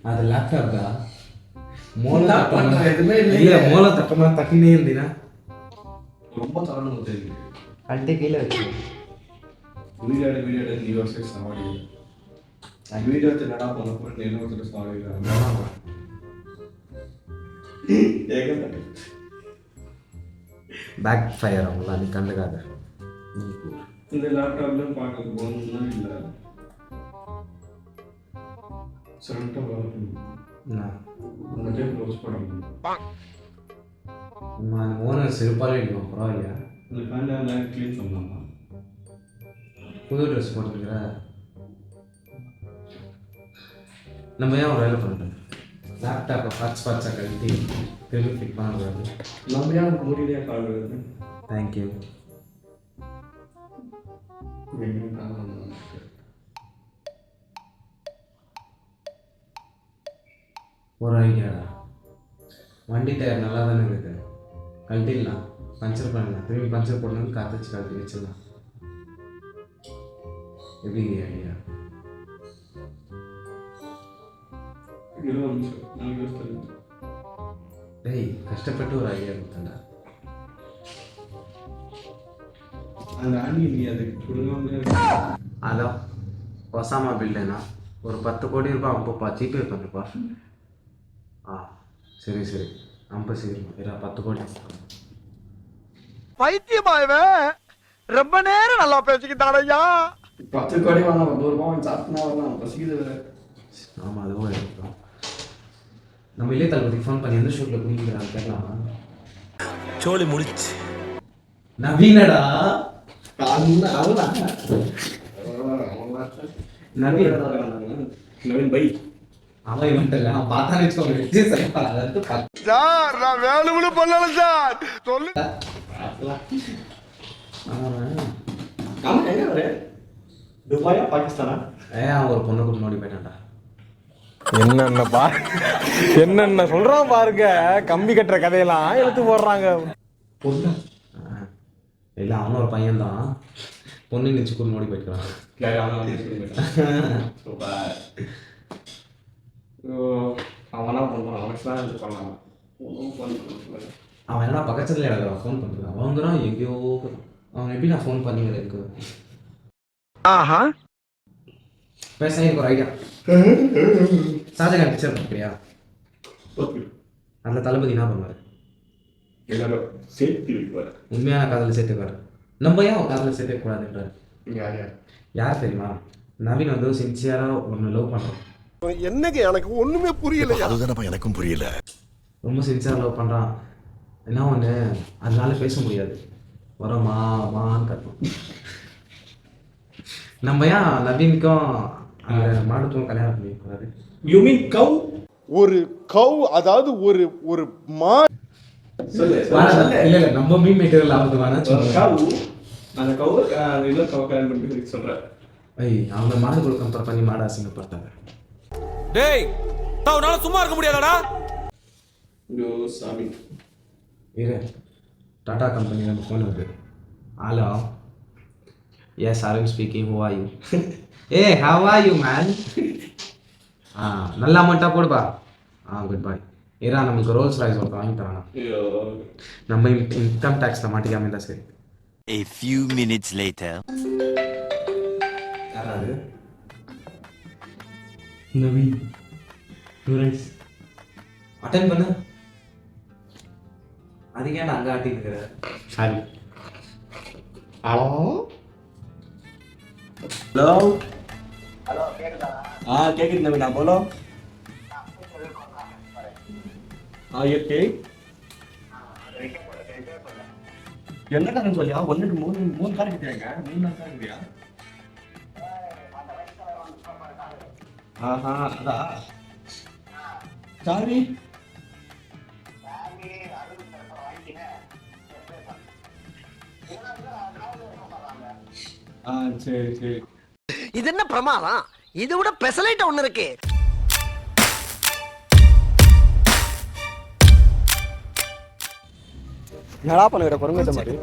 அது லேப்டாப் தான். மூலம் தட்டமா தட்டினே இருந்தீங்கன்னா ரொம்ப தரணும் தெரியுது. கழட்டி கீழே வச்சு வீடியோ நீ வருஷம் சாவடி வீடியோ என்னடா பண்ண போட்டு என்ன வருஷம் சாவடிக்கிறாங்க. பேக் ஃபயர் அவங்கள நீ கண்டுக்காத. இந்த லேப்டாப்லாம் பார்க்க போகணும்னா இல்லை சரண்ட்டாக வளர்க்கணும். அந்த டைம் க்ளோஸ் பண்ணணும். ஓனர் செருப்பாலே அடிக்கும். பரவாயில்லையா? இந்த ஃபேன் க்ளீன் பண்ணலாமா? புது ட்ரெஸ் போட்டுருக்கிற நம்ம ஏன் ஒரு வேலை பண்ணுறோம்? லேப்டாப்பை பார்ட்ஸாக கழட்டி திரும்பி ஃபிட் பண்ணக்கூடாது. நம்ம ஏன் முடியலையா கால் வருது? தேங்க்யூ. ஒரு ஐடியாடா. வண்டி டயர் நல்லா தானே இருக்குது, கழட்டிடலாம், பஞ்சர் பண்ணலாம், திரும்பி பஞ்சர் போடணும்னு காற்று கழட்டி வச்சிடலாம். எப்படி ஐடியா? டேய், கஷ்டப்பட்டு ஒரு ஐடியா கொடுத்தேன்டா. அந்த ஆண்டி நீ அதுக்கு கொடுங்க. அதான் ஒசாமா பில்டேனா ஒரு 10 கோடி ரூபாய் அம்பப்பா ஜிபே பண்ணுப்பா. சரி 50 சீக்கிரம் 10 கோடி. பைத்தியமாயவே ரொம்ப நேரம் நல்லா பேசிக்கிட்டாரையா. 10 கோடி வாங்க 1 ரூபாய் சாப்பிட்டா வரலாம். பசிக்குது. ஆமாம், அதுவும் இருக்கும். நம்ம இல்லையே தளபதிக்கு ஃபோன் பண்ணி எந்த ஷூட்டில் குடிக்கிறான்னு கேட்கலாமா? சோழி முடிச்சு நவீனடா. நவீன் பை அவன் மட்டும் இல்லை, அவன் பார்த்தானே சார். நான் வேணும்னு பண்ணல சார். சொல்லு. துபாயா பாகிஸ்தானா? அவன் ஒரு பொண்ணை கூட நோடி போயிட்டான்டா. என்னென்ன சொல்றான் பாருங்க. கம்பி கட்டுற கதையெல்லாம் எடுத்து போடுறாங்க. பொண்ணு இல்லை, அவனும் ஒரு பையன் தான். பொண்ணு நிச்சு கூட நோடி போயிட்டான். அவனா பண்ணுறான். அவனுக்கு தான் இது பண்ணலாம். அவன் என்ன பக்கத்துல இடத்துல ஃபோன் பண்ணுறான். அவன் வந்துடும் எங்கேயோ. அவன் எப்படி நான் ஃபோன் பண்ணி இருக்கு. ஆஹா, பேச எனக்கு ஒரு ஐடியா. ஷாஜகான் பிக்சர் பார்க்குறியா? அந்த தளபதி என்ன பண்ணுவார்? எல்லாரும் சேர்த்து வைப்பார். உண்மையான காதலை சேர்த்துக்குவார். நம்ம ஏன் காதலை சேர்த்துக்கூடாதுன்றார். யார் தெரியுமா? நவீன் வந்து சின்சியராக ஒன்று லவ் பண்ணுறான். என்னங்க எனக்கு ஒண்ணுமே புரியல. அதுதானப்பா எனக்கும் புரியல. ரொம்ப சின்சியராக லவ் பண்ணுறான். என்ன ஒன்று, அதனால பேச முடியாது. மான்னு கட்டணும். நம்ம ஏன் நவீனுக்கும் அந்த மாடுக்கும் கல்யாணம் பண்ணிக்கூடாது? யூ மீன் கவ்? ஒரு கவ், அதாவது ஒரு மா. இல்ல நம்ம மீன் மெட்டீரியல் ஆகுது வேணா கவ். அந்த கவ் இல்ல கவ் கல்யாணம் பண்ணி சொல்றேன். அவங்க மாடு கூட கம்பேர் பண்ணி மாடு அசிங்கப்படுத்தாங்க. டேய், உன்னால சும்மா இருக்க முடியாதாடா? ஐயோ சாமி. டாடா கம்பெனியில் நம்ம ஃபோன் வருது. Hello, yes Arun speaking. Who are you? How are you man? நல்ல அமௌண்ட்டாக போடுப்பா. Goodbye. நமக்கு ரோல்ஸ் ராய்ஸ் ஒருத்தர் வாங்கி தரானா? நம்ம இன்கம் டேக்ஸில் மாட்டிக்காம இருந்தால் சரி. A few minutes later. யாராவது? நவீன் ரைஸ் அட்டென்ட் பண்ணு. அதுக்கே நான் அங்கே ஆட்டிட்டு இருக்கிறேன். சாரி. ஹலோ ஹலோ ஹலோ, கேக்குதா? கேக்குது நவீன். போலோ. ஓகே. என்ன காரணம் சொல்லியா? 1 2 3 கார் கிட்டியாங்க. 3 கார் கிட்டியா? அதா சாரி. சரி. இது என்ன பிரமாதம்? இதை விட பெசலைட் ஒண்ணு இருக்கு. என்னடா பண்ண விட பொறுமைத்த மாதிரி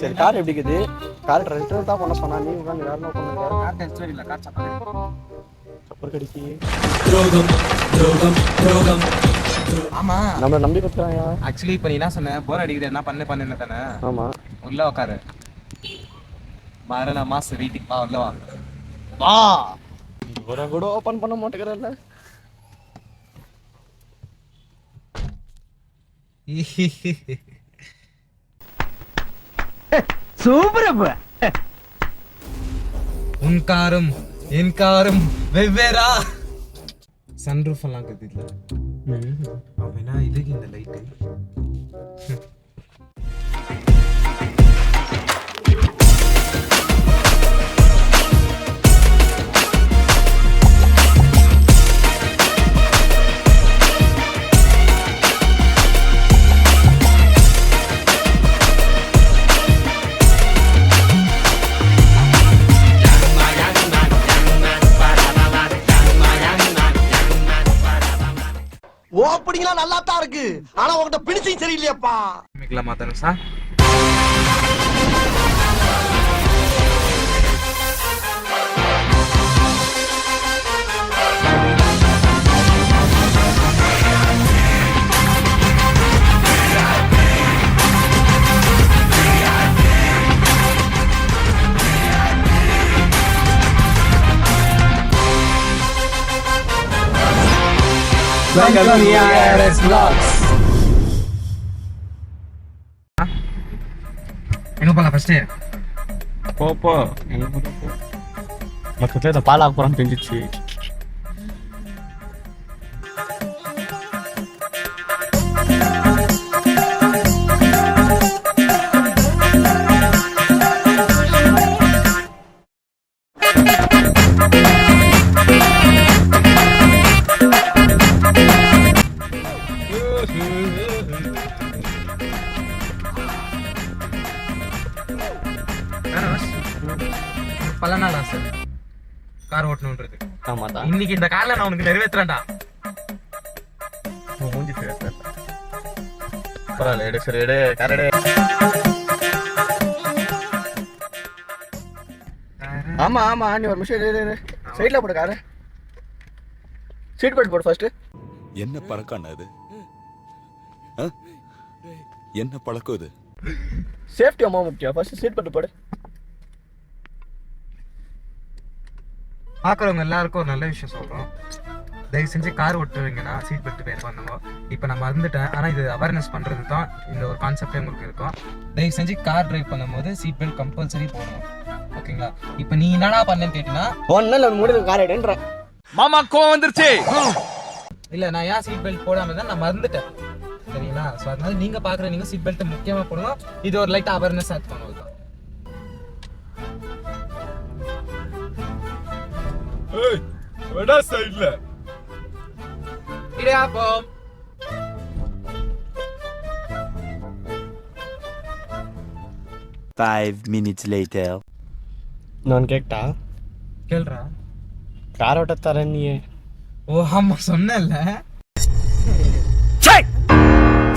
சரி கார் எப்படி இருக்குது கார் ட்ரெஸ் தான் பண்ண சொன்னா நீ உட்காந்து வேற என்ன பண்ணுங்க சப்பர் கடிக்கு ஆமா நம்மள நம்பி கொடுத்துறாங்க ஆக்சுவலி இப்போ நீ என்ன சொன்ன போர் அடிக்குது என்ன பண்ணு தானே ஆமா உள்ள உட்காரு மரண மாசம் வீட்டுக்கு வா உள்ள வா வா ஒரு கூட ஓபன் பண்ண மாட்டேங்கறல்ல சூப்பர். உன் காரும் என் காரும் வெவ்வேறா சன்ரூஃப் எல்லாம் கத்தில அப்படின்னா இதுக்கு இந்த லைட்டு ஓப்பனிங்லாம் நல்லா தான் இருக்கு, ஆனா உங்ககிட்ட பிடிச்சும் சரியில்லையாப்பா. மிக்கலாம் மாத்தணும் சார். எங்க போலாம் ஃபர்ஸ்ட்? போ மொத்தத்துல இந்த பால் ஆக போறான்னு தெரிஞ்சிச்சு. பல நாள் ஆசை கார் ஓட்டணுன்றது. ஆமாடா இன்னைக்கு இந்த கார்ல நான் உனக்கு நிறைவேற்றுறேன்டா. மூஞ்சி சரி பரவாயில்ல எடு சரி எடு கார் எடு. ஆமா ஆமா நீ ஒரு நிமிஷம் இரு சைட்ல போடு காரு. சீட் பெல்ட் போடு ஃபர்ஸ்ட். என்ன பழக்கம் அது? என்ன பழக்கம் இது? சேஃப்டி அம்மா முக்கியம். ஃபர்ஸ்ட் சீட் பெல்ட் போடு. பார்க்குறவங்க எல்லாருக்கும் ஒரு நல்ல விஷயம் சொல்கிறோம். தயவு செஞ்சு கார் ஓட்டுவீங்கன்னா சீட் பெல்ட் பேர் பண்ணுங்க. இப்போ நான் மறந்துட்டேன், ஆனால் இது அவேர்னஸ் பண்ணுறது தான் இந்த ஒரு கான்செப்டே உங்களுக்கு இருக்கும். தயவு செஞ்சு கார் டிரைவ் பண்ணும்போது சீட் பெல்ட் கம்பல்சரி போடணும். ஓகேங்களா? இப்போ நீ என்னடா பண்ணேன்னு கேட்டீங்கன்னா ஒன்னும் இல்லை மூணு கார் எடுன்ற மாமா கோவம் வந்துருச்சு. இல்லை நான் ஏன் சீட் பெல்ட் போடாமல் தான் நான் மறந்துட்டேன். சரிங்களா? ஸோ அதனால நீங்கள் பார்க்குற நீங்கள் சீட் பெல்ட் முக்கியமாக போடுங்க. இது ஒரு லைட்டாக அவேர்னஸ் ஆட் பண்ணுவது தான். சைட்ல இடியாப்பம். Five minutes later. நான் கேட்டா கேள்றா. கார் ஓட்ட தரேன் நீ. ஓ ஆமா சொன்னல.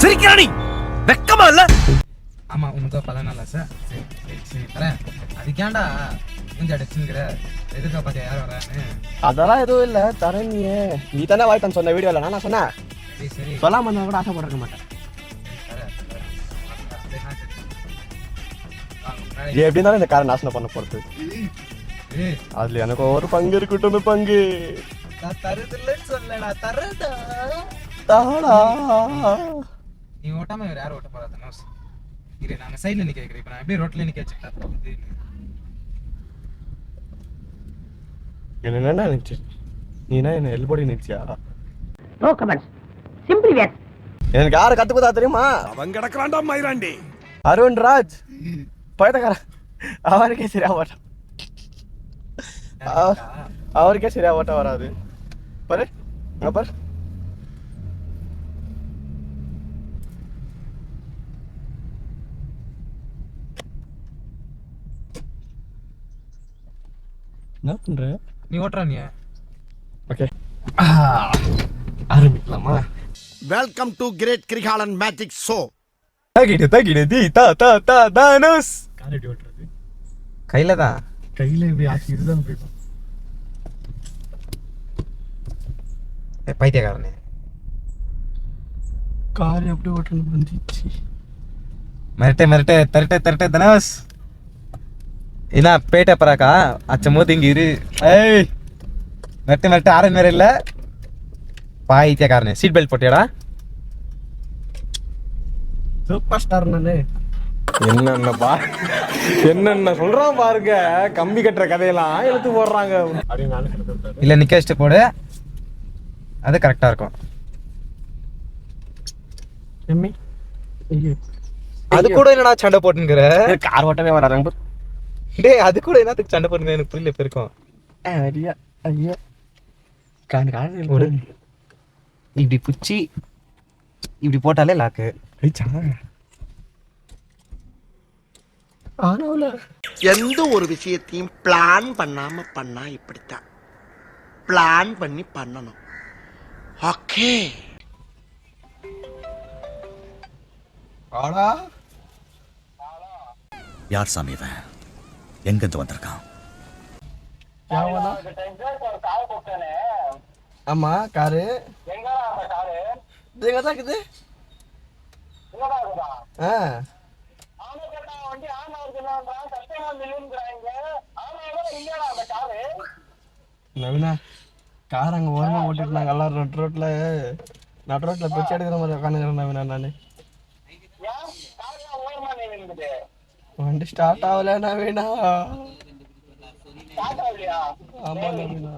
சிரிக்கிறானி வெக்கமா இல்ல? ஆமா உனக்கு பல நாளா சார். சரி தரேன். அதுக்கேண்டா கொஞ்சம் அடிச்சுங்கிற எதுக்கா பார்த்து யார் வரான்னு? அதெல்லாம் எதுவும் இல்லை தரேன் நீ தானே வாய்ப்பான்னு சொன்ன வீடியோவில் நான் சொன்னேன். சரி சொல்லாம இருந்தா கூட ஆசைப்பட்டிருக்க மாட்டேன். எப்படி இருந்தாலும் இந்த காரை நாசனம் பண்ண போறது. அதுல எனக்கு ஒரு பங்கு இருக்கட்டும். பங்கு சொல்லடா தரடா. நீ ஓட்டாம வேற யாரும் ஓட்ட போறாத. இரு நாங்க சைடுல நிக்க வைக்கிறேன். இப்ப நான் அப்படியே ரோட்ல நிக்க வச்சுட்டேன். என்ன நினைச்சு நீனா என்ன எல்போடி நினைச்சியா? நோ கமெண்ட்ஸ், சிம்பிளி வேர். எனக்கு யாரை கத்துக்கதா தெரியுமா? அவன் கிடக்குறான்டா மயிராண்டி. அருண் ராஜ் பழத்தக்கார. அவருக்கே சரியா ஓட்ட அவருக்கே சரியா ஓட்ட வராது. பாரு பாரு என்ன பண்ற? நீ ஓட்டுறா நீ. ஓகே ஆரம்பிக்கலாமா? Welcome to great Kirikalan magic show. தகிடு தி தா தா தா தானஸ். கார் எப்படி ஓட்டுறது? கையில தான். கையில இப்படி ஆக்கிட்டு தான் போய்டும். பைத்தியக்காரனே. கார் எப்படி ஓட்டணும் வந்துச்சு. மிரட்டே தனஸ். என்ன பேட்ட பராக்கா அச்சமோ திங்கிரு. ஏய் மிரட்டே ஆரன் மேர இல்ல. பைத்தியக்காரனே. சீட் பெல்ட் போட்டியாடா? சூப்பர் ஸ்டார் நானே. என்னென்ன சொல்றான் பாருங்க. கம்பி கட்டுற கதையெல்லாம் இழுத்து போடுறாங்க. அப்படின்னு நானே சொல்றேன். இல்ல நிக்க வச்சுட்டு போடு. அது கரெக்டா இருக்கும். எம்மி ஐயோ அது கூட என்னடா சண்டை போட்டுங்கிற? கார் ஓட்டவே வராங்க. டேய் அது கூட என்னத்துக்கு சண்டை போட்டுங்க எனக்கு புரியல பெருக்கும். ஐயா ஐயா கார் ஒரு இப்படி புச்சி இப்படி போட்டாலே லாக்கு. ஆனாவுல எந்த ஒரு விஷயத்தையும் பிளான் பண்ணாம பண்ணா இப்படித்தான். பிளான் பண்ணி பண்ணணும். ஓகே. ஆடா யார் சாமி இவன்? எங்கிருந்து வந்திருக்கான்? யாவனா ஆமா காரு எங்க தான் இருக்குது. நவீனா கார் அங்க ஓரமா ஓட்டிட்டு நாங்க எல்லாரும் நட் ரோட்ல பிச்சை எடுக்கிற மாதிரி உட்காந்துக்கிறேன் நவீனா. நானு வண்டி ஸ்டார்ட் ஆகல நவீனா. ஆமா நவீனா.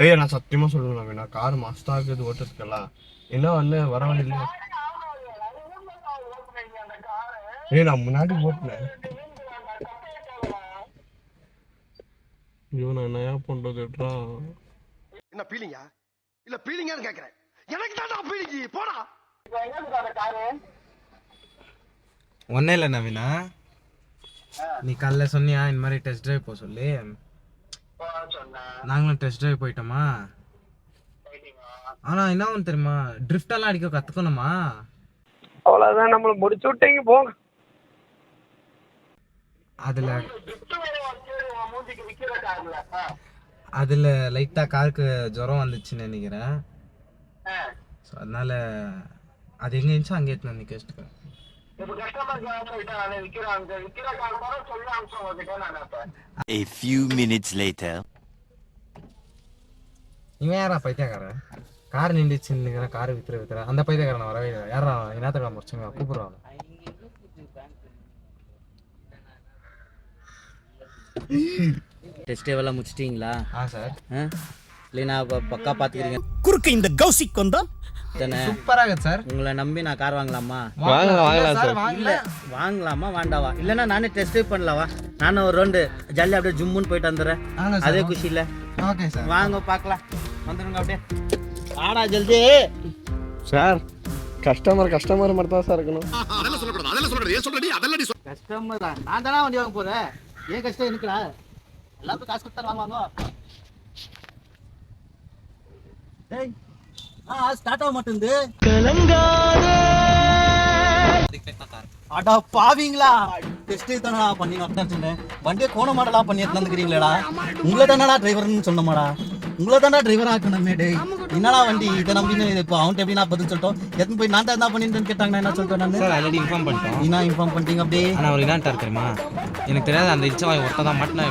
ஏய் நான் சத்தியமா சொல்லுவேன் நவீனா, கார் மஸ்தா இருக்குது ஓட்டுறதுக்கெல்லாம். இன்னும் வந்து வர வழி இல்லை. ஏய் நான் முன்னாடி ஓட்டினேன். ஐயோ நான் என்ன பண்றது? என்ன பீலிங்கா? இல்ல பீலிங்கான்னு கேக்குறேன். எனக்கு தான் பீலிங்கி. போடா. ஒன்னும் இல்லை நவீனா. நீ காலைல சொன்னியா இந்த மாதிரி டெஸ்ட் டிரைவ் போக சொல்லி. நாங்களும் டெஸ்ட் டிரைவ் போயிட்டோமா. ஆனா என்ன ஒன்று தெரியுமா, ட்ரிஃப்டெல்லாம் அடிக்க கற்றுக்கணுமா? அவ்வளோதான் நம்மளை முடிச்சு விட்டீங்க போங்க. அதில் லைட்டாக காருக்கு ஜுரம் வந்துச்சுன்னு நினைக்கிறேன். ஸோ அதனால அது எங்கே இருந்துச்சோ அங்கே எடுத்து நிற்க வச்சுருக்கேன். A few minutes later. இவன் யாரா பைத்தியக்காரன்? கார் நின்றுச்சு நிற்கிறேன், கார் வித்துற அந்த பைத்தியக்காரன் வரவே இல்லை. யாரா என்னத்தக்கா முடிச்சுங்க கூப்பிடுவாங்க. டெஸ்ட் எல்லாம் முடிச்சிட்டீங்களா? சார். இல்லைனா பக்கா பார்த்துக்கிறீங்க குறுக்கு இந்த கௌசிக் வந்தா தானே? சூப்பராக இருக்குது சார். உங்களை நம்பி நான் கார் வாங்கலாமா? வாங்கலாம் சார். இல்லை வாங்கலாமா வேண்டாவா? இல்லைன்னா நானே டெஸ்ட் ட்ரைவ் பண்ணலாவா? நானும் ஒரு ரவுண்டு ஜாலியாக அப்படியே ஜும்முன்னு போயிட்டு வந்துடுறேன். அதே குஷி இல்லை. ஓகே சார் வாங்க பார்க்கலாம். வந்துடுங்க அப்படியே. ஆடா ஜல்தி சார். கஸ்டமர் மட்டும் தான் சார் இருக்கணும். கஸ்டமர் தான். நான் தானே வண்டி வாங்க போகிறேன். ஏன் கஷ்டம் இருக்குடா? எல்லாத்துக்கும் காசு கொடுத்தா வாங்குவாங்க. டேய் ஸ்டார்ட் ஆக மாட்டேங்குது. அடா பாவீங்களா, டெஸ்ட் தானடா பண்ணி சொன்னேன். வண்டியை கோண மாடலா பண்ணி எடுத்துக்கிறீங்களேடா. உங்களை தானடா டிரைவர்னு சொன்னமாடா. உங்களை தானடா டிரைவர் ஆக்கணுமே. டே என்னடா வண்டி இதை நம்பின்னு இப்போ அவன்கிட்ட எப்படி நான் பதில் சொல்லிட்டோம். எத்தனை போய் நான் தான் என்ன பண்ணிட்டு கேட்டாங்க. என்ன சொல்லிட்டேன் நான்? சார் ஆல்ரெடி இன்ஃபார்ம் பண்ணிட்டோம். என்ன இன்ஃபார்ம் பண்ணிட்டீங்க அப்படியே? ஆனால் அவர் என்னன்ட்டார் தெரியுமா, எனக்கு தெரியாது அந்த இச்சவாய் ஒருத்தான் மாட்டினா.